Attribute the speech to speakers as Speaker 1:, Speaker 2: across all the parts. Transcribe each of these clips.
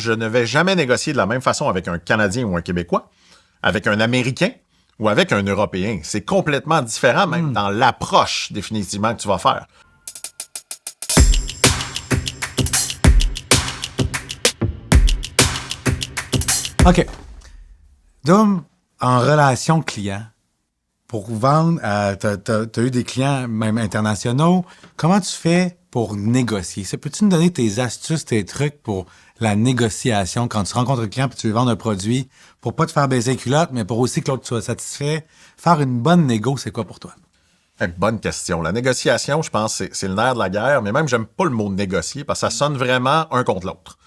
Speaker 1: Je ne vais jamais négocier de la même façon avec un Canadien ou un Québécois, avec un Américain ou avec un Européen. C'est complètement différent, même dans l'approche définitivement que tu vas faire.
Speaker 2: OK. Dom, en relation client, pour vendre, t'as eu des clients même internationaux. Comment tu fais pour négocier? Peux-tu nous donner tes astuces, tes trucs pour la négociation quand tu rencontres un client et tu veux vendre un produit pour pas te faire baiser les culottes, mais pour aussi que l'autre soit satisfait? Faire une bonne négo, c'est quoi pour toi?
Speaker 1: Bonne question. La négociation, je pense, c'est le nerf de la guerre, mais même, j'aime pas le mot négocier parce que ça sonne vraiment un contre l'autre.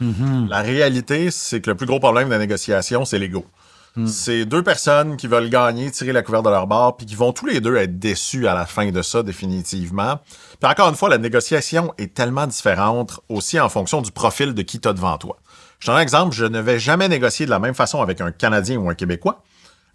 Speaker 1: La réalité, c'est que le plus gros problème de la négociation, c'est l'ego. C'est deux personnes qui veulent gagner, tirer la couverture de leur bord, puis qui vont tous les deux être déçus à la fin de ça, définitivement. Puis encore une fois, la négociation est tellement différente aussi en fonction du profil de qui t'as devant toi. Je te donne un exemple, je ne vais jamais négocier de la même façon avec un Canadien ou un Québécois,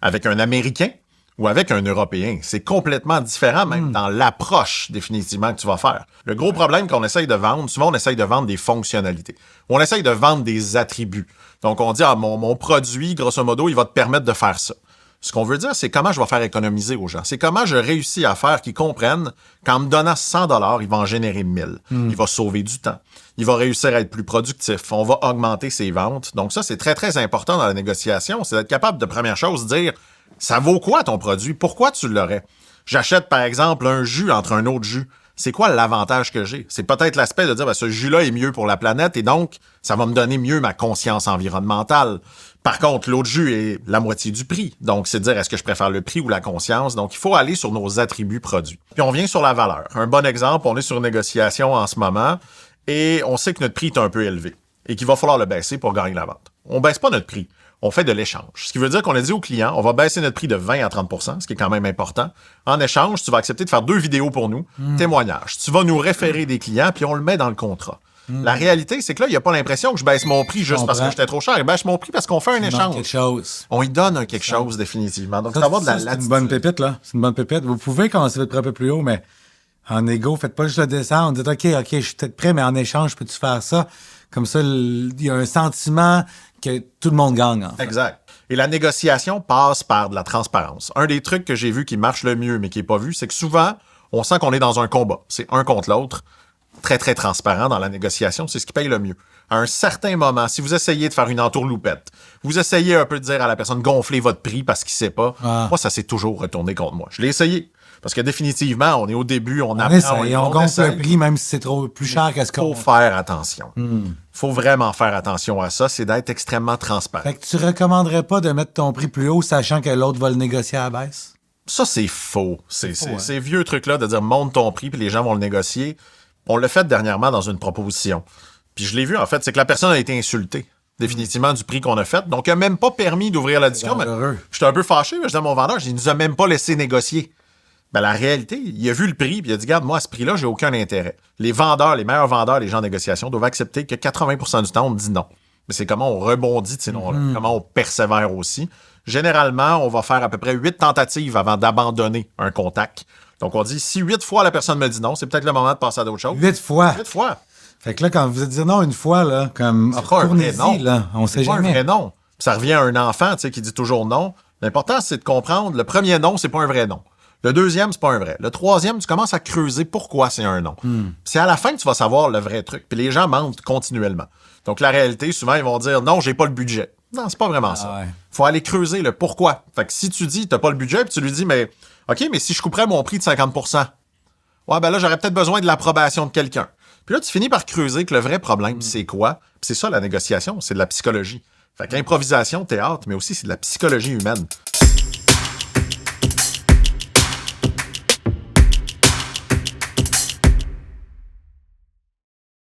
Speaker 1: avec un Américain ou avec un Européen. C'est complètement différent, même dans l'approche, définitivement, que tu vas faire. Le gros problème qu'on essaye de vendre, souvent, on essaye de vendre des fonctionnalités. On essaye de vendre des attributs. Donc, on dit, mon produit, grosso modo, il va te permettre de faire ça. Ce qu'on veut dire, c'est comment je vais faire économiser aux gens. C'est comment je réussis à faire qu'ils comprennent qu'en me donnant 100 $, il va en générer 1000. Il va sauver du temps. Il va réussir à être plus productif. On va augmenter ses ventes. Donc ça, c'est très, très important dans la négociation. C'est d'être capable de, première chose, dire, ça vaut quoi ton produit? Pourquoi tu l'aurais? J'achète, par exemple, un jus entre un autre jus. C'est quoi l'avantage que j'ai? C'est peut-être l'aspect de dire, ce jus-là est mieux pour la planète et donc, ça va me donner mieux ma conscience environnementale. Par contre, l'autre jus est la moitié du prix. Donc, c'est de dire, est-ce que je préfère le prix ou la conscience? Donc, il faut aller sur nos attributs produits. Puis, on vient sur la valeur. Un bon exemple, on est sur une négociation en ce moment et on sait que notre prix est un peu élevé et qu'il va falloir le baisser pour gagner la vente. On baisse pas notre prix. On fait de l'échange. Ce qui veut dire qu'on a dit au client, on va baisser notre prix de 20 à 30 %, ce qui est quand même important. En échange, tu vas accepter de faire 2 vidéos pour nous, témoignages. Tu vas nous référer des clients, puis on le met dans le contrat. La réalité, c'est que là, il n'y a pas l'impression que je baisse mon prix juste parce que j'étais trop cher. Je baisse mon prix parce qu'on fait un échange.
Speaker 2: Quelque chose.
Speaker 1: On y donne quelque chose, définitivement. Donc, ça va de la
Speaker 2: c'est une bonne pépite, là. C'est une bonne pépite. Vous pouvez commencer votre prix un peu plus haut, mais en égo, faites pas juste le descendre. Dites, OK, je suis peut-être prêt, mais en échange, peux-tu faire ça? Comme ça, il y a un sentiment que tout le monde gagne, en fait.
Speaker 1: Exact. Et la négociation passe par de la transparence. Un des trucs que j'ai vu qui marche le mieux, mais qui n'est pas vu, c'est que souvent, on sent qu'on est dans un combat. C'est un contre l'autre. Très, très transparent dans la négociation. C'est ce qui paye le mieux. À un certain moment, si vous essayez de faire une entourloupette, vous essayez un peu de dire à la personne, gonflez votre prix parce qu'il ne sait pas. Moi, ça s'est toujours retourné contre moi. Je l'ai essayé. Parce que définitivement, on est au début, on apprend.
Speaker 2: On gonfle le prix, même si c'est trop plus cher qu'à ce qu'on...
Speaker 1: Il faut faire attention. Faut vraiment faire attention à ça. C'est d'être extrêmement transparent.
Speaker 2: Fait que tu recommanderais pas de mettre ton prix plus haut, sachant que l'autre va le négocier à la baisse?
Speaker 1: Ça, c'est faux. Ces vieux trucs-là de dire monte ton prix puis les gens vont le négocier. On l'a fait dernièrement dans une proposition. Puis je l'ai vu, en fait, c'est que la personne a été insultée définitivement du prix qu'on a fait. Donc, il n'a même pas permis d'ouvrir la discussion. J'étais un peu fâché, mais je dis à mon vendeur, il ne nous a même pas laissé négocier. Ben, la réalité, il a vu le prix, puis il a dit, regarde, moi, à ce prix-là, j'ai aucun intérêt. Les vendeurs, les meilleurs vendeurs, les gens en négociation, doivent accepter que 80% du temps, on dit non. Mais c'est comment on rebondit de ces noms-là, comment on persévère aussi. Généralement, on va faire à peu près 8 tentatives avant d'abandonner un contact. Donc, on dit, si 8 fois la personne me dit non, c'est peut-être le moment de passer à d'autres choses.
Speaker 2: 8 fois?
Speaker 1: 8 fois.
Speaker 2: Fait que là, quand vous êtes dit non une fois, là, comme retournez-y, là, on sait jamais.
Speaker 1: C'est pas un vrai non. Puis ça revient à un enfant, tu sais, qui dit toujours non. L'important, c'est de comprendre, le premier non, c'est pas un vrai non. Le deuxième, c'est pas un vrai. Le troisième, tu commences à creuser pourquoi c'est un non. C'est à la fin que tu vas savoir le vrai truc. Puis les gens mentent continuellement. Donc la réalité, souvent, ils vont dire non, j'ai pas le budget. Non, c'est pas vraiment ça.
Speaker 2: Ouais.
Speaker 1: Faut aller creuser le pourquoi. Fait que si tu dis t'as pas le budget, puis tu lui dis mais OK, mais si je couperais mon prix de 50%, ouais, ben là, j'aurais peut-être besoin de l'approbation de quelqu'un. Puis là, tu finis par creuser que le vrai problème, c'est quoi? Puis c'est ça, la négociation, c'est de la psychologie. Fait qu'improvisation, théâtre, mais aussi c'est de la psychologie humaine.